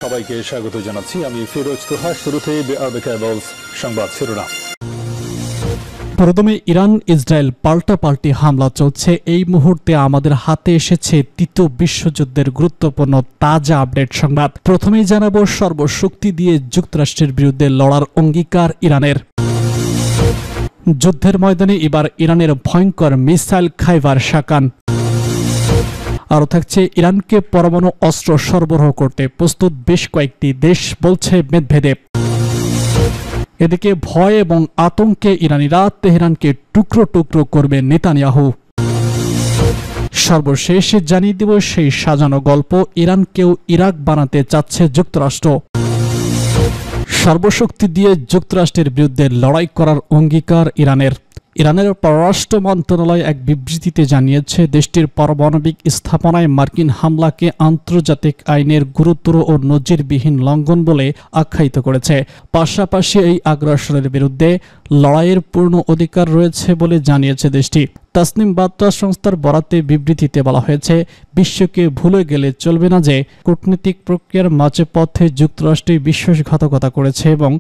সবাইকে স্বাগত জানাচ্ছি। আমি ফিরোজ তোহা। শুরুতেই বিআরবি কেবলস সংবাদ শিরোনাম। প্রথমে ইরান ইসরায়েল পাল্টাপাল্টি হামলা চলছে। এই মুহূর্তে আমাদের হাতে এসেছে তৃতীয় বিশ্বযুদ্ধের গুরুত্বপূর্ণ তাজা আপডেট সংবাদ। প্রথমেই জানাবো সর্বশক্তি দিয়ে যুক্তরাষ্ট্রের বিরুদ্ধে লড়ার অঙ্গীকার ইরানের। যুদ্ধের ময়দানে এবার ইরানের ভয়ঙ্কর মিসাইল খাইবার শাকান। আরও থাকছে ইরানকে পরমাণু অস্ত্র সরবরাহ করতে প্রস্তুত বেশ কয়েকটি দেশ, বলছে মেদভেদেব। এদিকে ভয় এবং আতঙ্কে ইরানিরা তেহরানকে টুকরো টুকরো করবে নেতানিয়াহু। সর্বশেষ জানিয়ে দেব সেই সাজানো গল্প, ইরানকেও ইরাক বানাতে চাচ্ছে যুক্তরাষ্ট্র। সর্বশক্তি দিয়ে যুক্তরাষ্ট্রের বিরুদ্ধে লড়াই করার অঙ্গীকার ইরানের। ইরানের পররাষ্ট্র মন্ত্রণালয় এক বিবৃতিতে জানিয়েছে, দেশটির পারমাণবিক স্থাপনায় মার্কিন হামলাকে আন্তর্জাতিক আইনের গুরুতর ও নজিরবিহীন লঙ্ঘন বলে আখ্যায়িত করেছে। পাশাপাশি এই আগ্রাসনের বিরুদ্ধে লড়াইয়ের পূর্ণ অধিকার রয়েছে বলে জানিয়েছে দেশটি। তাসনিম বার্তা সংস্থার বরাতে বিবৃতিতে বলা হয়েছে, বিশ্বকে ভুলে গেলে চলবে না যে কূটনীতিক প্রক্রিয়ার মাঝপথে যুক্তরাষ্ট্র বিশ্বাসঘাতকতা করেছে এবং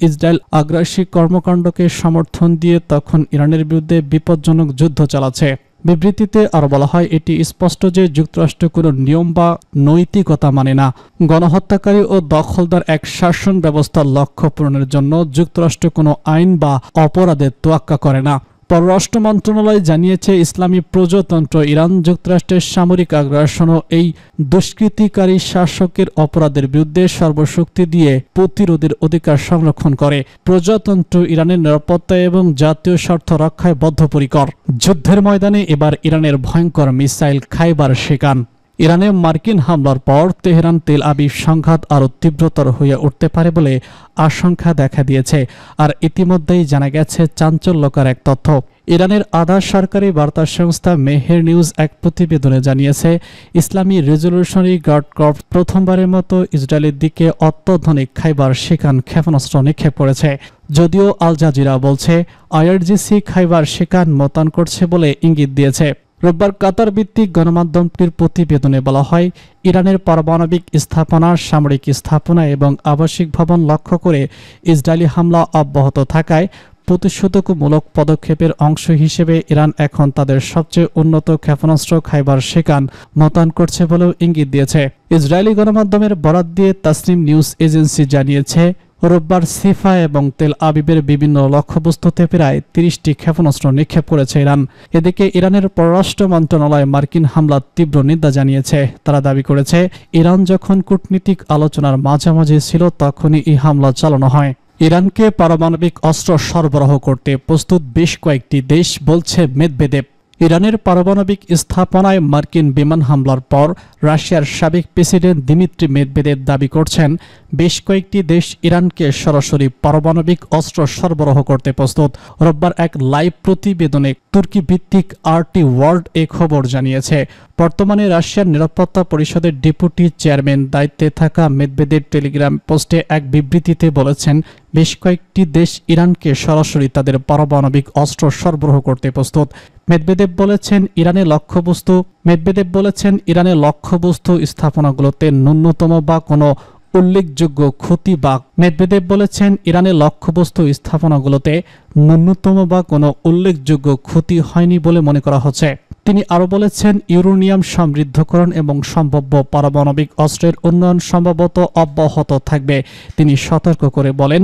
ইসরায়েল আগ্রাসী কর্মকাণ্ডকে সমর্থন দিয়ে তখন ইরানের বিরুদ্ধে বিপজ্জনক যুদ্ধ চালাচ্ছে। বিবৃতিতে আরও বলা হয়, এটি স্পষ্ট যে যুক্তরাষ্ট্র কোনো নিয়ম বা নৈতিকতা মানে না। গণহত্যাকারী ও দখলদার এক শাসন ব্যবস্থার লক্ষ্য পূরণের জন্য যুক্তরাষ্ট্র কোনো আইন বা অপরাধের তোয়াক্কা করে না। পররাষ্ট্র মন্ত্রণালয় জানিয়েছে, ইসলামী প্রজাতন্ত্র ইরান যুক্তরাষ্ট্রের সামরিক আগ্রাসন ও এই দুষ্কৃতিকারী শাসকের অপরাধের বিরুদ্ধে সর্বশক্তি দিয়ে প্রতিরোধের অধিকার সংরক্ষণ করে। প্রজাতন্ত্র ইরানের নিরাপত্তা এবং জাতীয় স্বার্থ রক্ষায় বদ্ধপরিকর। যুদ্ধের ময়দানে এবার ইরানের ভয়ঙ্কর মিসাইল খাইবার শাকান। ইরানে মার্কিন হামলার পর তেহরান তেল আবিব সংঘাত আরও তীব্রতর হয়ে উঠতে পারে বলে আশঙ্কা দেখা দিয়েছে। আর ইতিমধ্যেই জানা গেছে চাঞ্চল্যকর এক তথ্য। ইরানের আধা সরকারি বার্তা সংস্থা মেহের নিউজ এক প্রতিবেদনে জানিয়েছে, ইসলামী রেজলিউশনারি গার্ড কর্পস প্রথমবারের মতো ইসরায়েলের দিকে অত্যাধুনিক খাইবার শাকান ক্ষেপণাস্ত্র নিক্ষেপ করেছে। যদিও আল জাজিরা বলছে, আইআরজিসি খাইবার শাকান মোতায়েন করছে বলে ইঙ্গিত দিয়েছে। রোববার কাতার ভিত্তিক গণমাধ্যমটির প্রতিবেদনে বলা হয়, ইরানের পারমাণবিক স্থাপনা, সামরিক স্থাপনা এবং আবাসিক ভবন লক্ষ্য করে ইসরায়েলি হামলা অব্যাহত থাকায় প্রতিশোধকমূলক পদক্ষেপের অংশ হিসেবে ইরান এখন তাদের সবচেয়ে উন্নত ক্ষেপণাস্ত্র খাইবার শাকান মোতায়েন করছে বলেও ইঙ্গিত দিয়েছে। ইসরায়েলি গণমাধ্যমের বরাত দিয়ে তাসনিম নিউজ এজেন্সি জানিয়েছে, রোববার সিফা এবং তেল আবিবের বিভিন্ন লক্ষ্যবস্তুতে প্রায় 30টি ক্ষেপণাস্ত্র নিক্ষেপ করেছে ইরান। এদিকে ইরানের পররাষ্ট্র মন্ত্রণালয় মার্কিন হামলার তীব্র নিন্দা জানিয়েছে। তারা দাবি করেছে, ইরান যখন কূটনীতিক আলোচনার মাঝামাঝি ছিল তখনই এই হামলা চালানো হয়। ইরানকে পারমাণবিক অস্ত্র সরবরাহ করতে প্রস্তুত বেশ কয়েকটি দেশ, বলছে মেদভেদেব। ইরানের পারমাণবিক স্থাপনায় মার্কিন বিমান হামলার পর রাশিয়ার সাবেক প্রেসিডেন্ট দিমিত্রি মেদভেদেব দাবি করছেন, বেশ কয়েকটি দেশ ইরানকে সরাসরি পারমাণবিক অস্ত্র সরবরাহ করতে প্রস্তুত। রোববার এক লাইভ প্রতিবেদনে তুর্কি ভিত্তিক আরটি ওয়ার্ল্ড এ খবর জানিয়েছে। বর্তমানে রাশিয়ার নিরাপত্তা পরিষদের ডেপুটি চেয়ারম্যান দায়িত্বে থাকা মেদভেদেব টেলিগ্রাম পোস্টে এক বিবৃতিতে বলেছেন, বেশ কয়েকটি দেশ ইরানকে সরাসরি তাদের পারমাণবিক অস্ত্র সরবরাহ করতে প্রস্তুত। মেদভেদেব বলেছেন, ইরানের লক্ষ্যবস্তু স্থাপনাগুলোতে ন্যূনতম বা কোনো উল্লেখযোগ্য ক্ষতি বা মেদভেদেব বলেছেন ইরানের লক্ষ্যবস্তু স্থাপনাগুলোতে ন্যূনতম বা কোনো উল্লেখযোগ্য ক্ষতি হয়নি বলে মনে করা হচ্ছে। তিনি আরও বলেছেন, ইউরেনিয়াম সমৃদ্ধকরণ এবং সম্ভাব্য পারমাণবিক অস্ত্রের উন্নয়ন সম্ভবত অব্যাহত থাকবে। তিনি সতর্ক করে বলেন,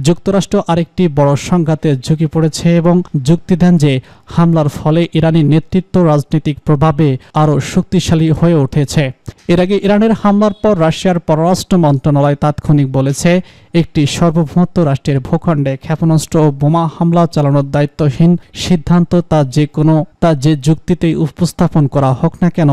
যুক্তরাষ্ট্র আরেকটি বড় সংঘাতে ঝুঁকি পড়েছে এবং যুক্তি দেন যে হামলার ফলে ইরানি নেতৃত্ব রাজনৈতিক প্রভাবে আরও শক্তিশালী হয়ে উঠেছে। এর আগে ইরানের হামলার পর রাশিয়ার পররাষ্ট্র মন্ত্রণালয় তাৎক্ষণিক বলেছে, একটি সার্বভৌমত্ব রাষ্ট্রের ভূখণ্ডে ক্ষেপণাস্ত্র ও বোমা হামলা চালানোর দায়িত্বহীন সিদ্ধান্ত তা যে যুক্তিতেই উপস্থাপন করা হোক না কেন,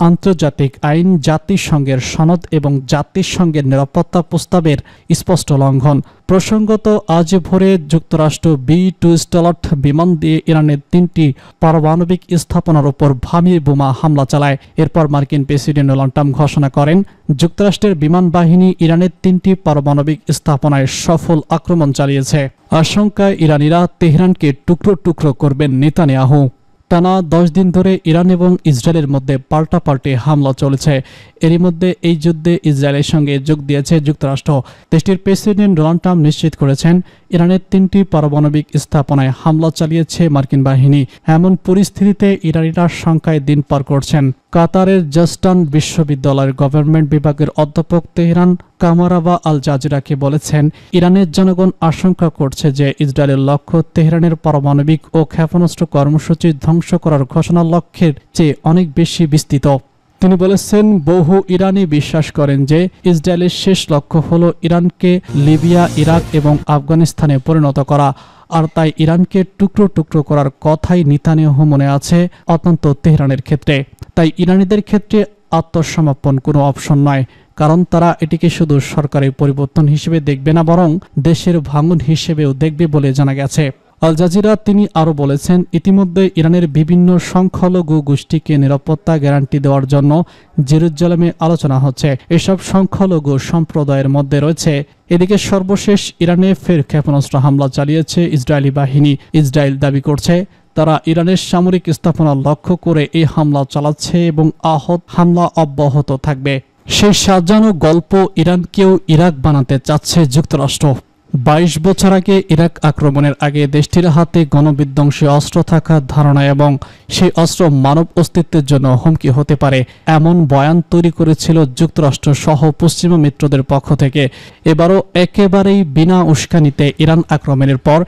আন্তর্জাতিক আইন, জাতিসংঘের সনদ এবং জাতিসংঘের নিরাপত্তা প্রস্তাবের স্পষ্ট লঙ্ঘন। প্রসঙ্গত, আজ ভোরে যুক্তরাষ্ট্র B-2 স্টেলথ বিমান দিয়ে ইরানের 3টি পারমাণবিক স্থাপনার উপর ভারী বোমা হামলা চালায়। এরপর মার্কিন প্রেসিডেন্ট ডোনাল্ড ট্রাম্প ঘোষণা করেন, যুক্তরাষ্ট্রের বিমান বাহিনী ইরানের 3টি পারমাণবিক স্থাপনায় সফল আক্রমণ চালিয়েছে। আশঙ্কায় ইরানিরা তেহরানকে টুকরো টুকরো করবেন নেতানিয়াহু। টানা 10 দিন ধরে ইরান এবং ইসরায়েলের মধ্যে পাল্টাপাল্টি হামলা চলেছে। এরই মধ্যে এই যুদ্ধে ইসরায়েলের সঙ্গে যোগ দিয়েছে যুক্তরাষ্ট্র। দেশটির প্রেসিডেন্ট ডোনাল্ড ট্রাম্প নিশ্চিত করেছেন, ইরানের 3টি পারমাণবিক স্থাপনায় হামলা চালিয়েছে মার্কিন বাহিনী। এমন পরিস্থিতিতে ইরানিরা শঙ্কায় দিন পার করছেন। কাতারের জাস্টান বিশ্ববিদ্যালয়ের গভর্নমেন্ট বিভাগের অধ্যাপক তেহরান কামারাবা আল জাজিরাকে বলেছেন, ইরানের জনগণ আশঙ্কা করছে যে ইসরায়েলের লক্ষ্য তেহরানের পারমাণবিক ও ক্ষেপণাস্ত্র কর্মসূচি ধ্বংস করার ঘোষণার লক্ষ্যের চেয়ে অনেক বেশি বিস্তৃত। তিনি বলেছেন, বহু ইরানি বিশ্বাস করেন যে ইসরায়েলের শেষ লক্ষ্য হল ইরানকে লিবিয়া, ইরাক এবং আফগানিস্তানে পরিণত করা, আর তাই ইরানকে টুকরো টুকরো করার কথাই নেতানিয়াহু মনে আছে, অত্যন্ত তেহরানের ক্ষেত্রে। তাই ইরানিদের ক্ষেত্রে আত্মসমর্পণ কোনো অপশন নয়, কারণ তারা এটিকে শুধু সরকারি পরিবর্তন হিসেবে দেখবে না, বরং দেশের ভাঙন হিসেবেও দেখবে বলে জানা গেছে। আল জাজিরা তিনি আরও বলেছেন, ইতিমধ্যে ইরানের বিভিন্ন সংখ্যালঘু গোষ্ঠীকে নিরাপত্তা গ্যারান্টি দেওয়ার জন্য জেরুজালেমে আলোচনা হচ্ছে। এসব সংখ্যালঘু সম্প্রদায়ের মধ্যে রয়েছে। এদিকে সর্বশেষ ইরানে ফের ক্ষেপণাস্ত্র হামলা চালিয়েছে ইসরায়েলি বাহিনী। ইসরায়েল দাবি করছে তারা ইরানের সামরিক স্থাপনা লক্ষ্য করে এই হামলা চালাচ্ছে এবং হামলা অব্যাহত থাকবে। সেই সাজানো গল্প ইরানকেও ইরাক বানাতে চাচ্ছে যুক্তরাষ্ট্র। 22 বছর আগে ইরাক আক্রমণের আগে দেশটির হাতে গণবিধ্বংসী অস্ত্র থাকার ধারণা এবং সেই অস্ত্র মানব অস্তিত্বের জন্য হুমকি হতে পারে এমন বয়ান তৈরি করেছিল যুক্তরাষ্ট্র সহ পশ্চিমা মিত্রদের পক্ষ থেকে। এবারও একেবারেই বিনা উস্কানিতে ইরান আক্রমণের পর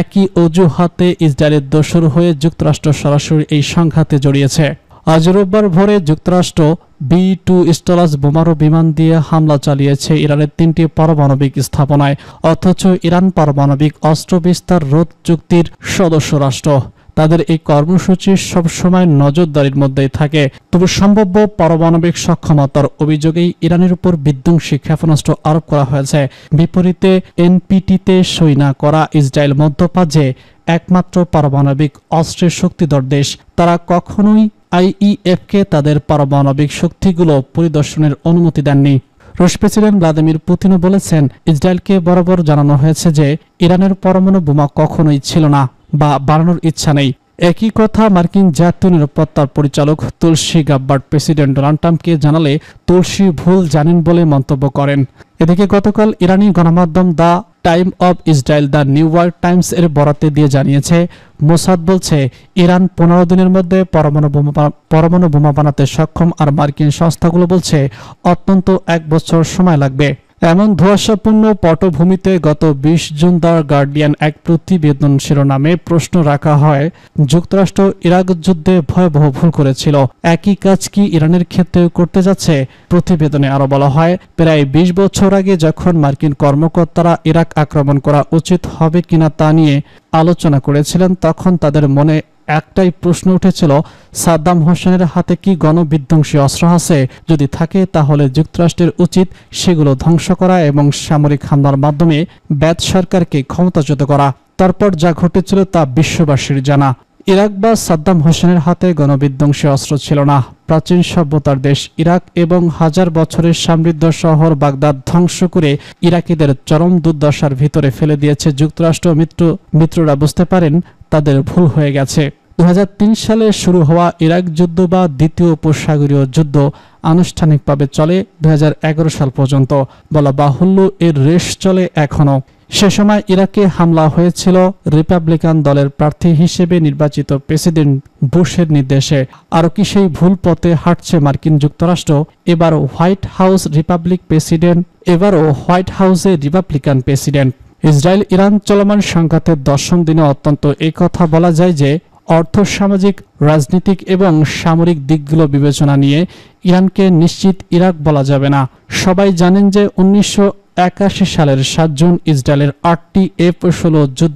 একই অজুহাতে ইসরায়েলের দোসর হয়ে যুক্তরাষ্ট্র সরাসরি এই সংঘাতে জড়িয়েছে। আজ রোববার ভোরে যুক্তরাষ্ট্র B-2 স্টেলাস বোমারু বিমান দিয়ে হামলা চালিয়েছে ইরানের 3টি পারমাণবিক স্থাপনায়, অথচ ইরান পারমাণবিক অস্ত্র বিস্তার রোধ চুক্তির সদস্য রাষ্ট্র। তাদের এই কর্মসূচি সবসময় নজরদারির মধ্যেই থাকে। তবে সম্ভাব্য পারমাণবিক সক্ষমতার অভিযোগেই ইরানের উপর বিধ্বংসী ক্ষেপণাস্ত্র আরোপ করা হয়েছে। বিপরীতে NPT-তে সই না করা ইসরায়েল মধ্যপ্রাচ্যে একমাত্র পারমাণবিক অস্ত্রের শক্তিধর দেশ। তারা কখনোই IEF-কে তাদের পারমাণবিক শক্তিগুলো পরিদর্শনের অনুমতি দেননি। রুশ প্রেসিডেন্ট ভ্লাদিমির পুতিনও বলেছেন, ইসরায়েলকে বরাবর জানানো হয়েছে যে ইরানের পরমাণু বোমা কখনোই ছিল না বা বানানোর ইচ্ছা নেই। একই কথা মার্কিন জাতীয় নিরাপত্তার পরিচালক তুলসী গাব্বার্ড প্রেসিডেন্ট ডোনাল্ড ট্রাম্পকে জানালে তুলসী ভুল জানেন বলে মন্তব্য করেন। এদিকে গতকাল ইরানি গণমাধ্যম the time of Israel the new York Times এর বরাতে দিয়ে জানিয়েছে, মোসাদ বলছে ইরান 15 দিনের মধ্যে পরমাণু বোমা বানাতে সক্ষম, আর মার্কিন সংস্থাগুলো বলছে অত্যন্ত 1 বছর সময় লাগবে। এমন ধোঁয়াশাপূর্ণ পটভূমিতে গত 20 জুন দ্য গার্ডিয়ান এক প্রতিবেদন শিরোনামে প্রশ্ন রাখা হয়, যুক্তরাষ্ট্র ইরাক যুদ্ধে ভয়াবহ ভুল করেছিল, একই কাজ কি ইরানের ক্ষেত্রেও করতে যাচ্ছে? প্রতিবেদনে আরো বলা হয়, প্রায় 20 বছর আগে যখন মার্কিন কর্মকর্তারা ইরাক আক্রমণ করা উচিত হবে কিনা তা নিয়ে আলোচনা করেছিলেন, তখন তাদের মনে একটাই প্রশ্ন উঠেছিল, সাদ্দাম হোসেনের হাতে কি গণবিধ্বংসী অস্ত্র আছে? যদি থাকে তাহলে যুক্তরাষ্ট্রের উচিত সেগুলো ধ্বংস করা এবং সামরিক হামলার মাধ্যমে ব্যাথ সরকারকে ক্ষমতাচ্যুত করা। তারপর যা ঘটেছিল তা বিশ্ববাসীর জানা। ইরাক বা সাদ্দাম হোসেনের হাতে গণবিধ্বংসী অস্ত্র ছিল না। প্রাচীন সভ্যতার দেশ ইরাক এবং হাজার বছরের সমৃদ্ধ শহর বাগদাদ ধ্বংস করে ইরাকিদের চরম দুর্দশার ভিতরে ফেলে দিয়েছে যুক্তরাষ্ট্র। মিত্ররা বুঝতে পারেন তাদের ভুল হয়ে গেছে। 2003 সালে শুরু হওয়া ইরাক যুদ্ধ বা দ্বিতীয় উপসাগরীয় যুদ্ধ আনুষ্ঠানিকভাবে চলে 2011 সাল পর্যন্ত। বলা বাহুল্য এর রেশ চলে এখনো। সে সময় ইরাকে হামলা হয়েছিল রিপাবলিকান দলের প্রার্থী হিসেবে নির্বাচিত প্রেসিডেন্ট বুশের নির্দেশে। আর কি সেই ভুল পথে হাঁটছে মার্কিন যুক্তরাষ্ট্র? এবারও হোয়াইট হাউসে রিপাবলিকান প্রেসিডেন্ট। ইসরায়েল ইরান চলমান সংঘাতের 10ম দিনে অত্যন্ত এই কথা বলা যায় যে অর্থ, সামাজিক, রাজনৈতিক এবং সামরিক দিকগুলো বিবেচনা নিয়ে ইরানকে নিশ্চিত ইরাক বলা যাবে না। সবাই জানেন যে 1981 সালের 7 জুন ইসরায়েলের 8টি F-16 যুদ্ধ